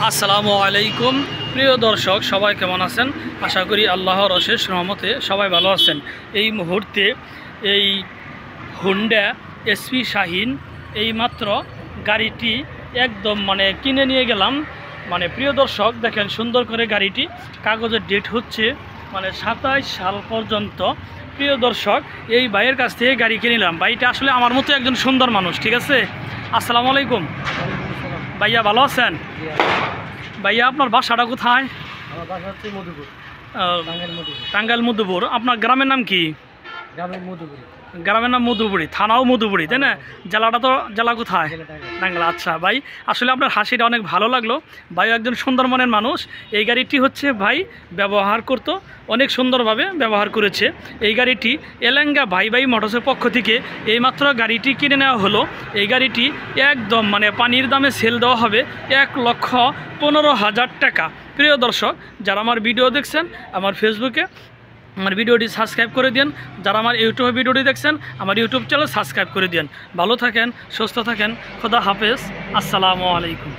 আসসালামু আলাইকুম প্রিয় দর্শক, সবাই কেমন আছেন? আশা করি আল্লাহর অশেষ রহমতে সবাই ভালো আছেন। এই মুহূর্তে এই হুন্ডা এসপি শাহিন এইমাত্র গাড়িটি একদম কিনে নিয়ে গেলাম। প্রিয় দর্শক দেখেন সুন্দর করে গাড়িটি, কাগজের ডেট হচ্ছে 27 সাল পর্যন্ত। প্রিয় দর্শক, এই ভাইয়ের কাছ থেকে গাড়ি কিনে নিলাম। ভাইটা আসলে আমার মতো একজন সুন্দর মানুষ, ঠিক আছে? আসসালামু আলাইকুম ভাইয়া, ভালো আছেন? ভাইয়া আপনার বাসাটা কোথায়? আমার বাসা হচ্ছে মধুপুর, টাঙ্গাইল মধুপুর। আপনার গ্রামের নাম কি? গ্রামের মধুপুর। গ্রামের নাম মধুপুরি, থানাও মধুপুরি, তাই না? জেলাটা তো জেলা কোথায়? টাঙ্গাইল। আচ্ছা ভাই, আসলে আপনার হাসিটা অনেক ভালো লাগলো। ভাই একজন সুন্দর মনের মানুষ। এই গাড়িটি হচ্ছে ভাই ব্যবহার করতো, অনেক সুন্দরভাবে ব্যবহার করেছে। এই গাড়িটি এলেঙ্গা ভাই ভাই মোটরসের পক্ষ থেকে এইমাত্র গাড়িটি কিনে নেওয়া হলো। এই গাড়িটি একদম পানির দামে সেল দেওয়া হবে 1,15,000 টাকা। প্রিয় দর্শক, যারা আমার ভিডিও দেখছেন আমার ফেসবুকে, আমার ভিডিওটি সাবস্ক্রাইব করে দিন। যারা আমার ইউটিউবে ভিডিওটি দেখছেন আমার ইউটিউব চ্যানেল সাবস্ক্রাইব করে দিন। ভালো থাকেন, সুস্থ থাকেন, খোদা হাফেজ, আসসালামু আলাইকুম।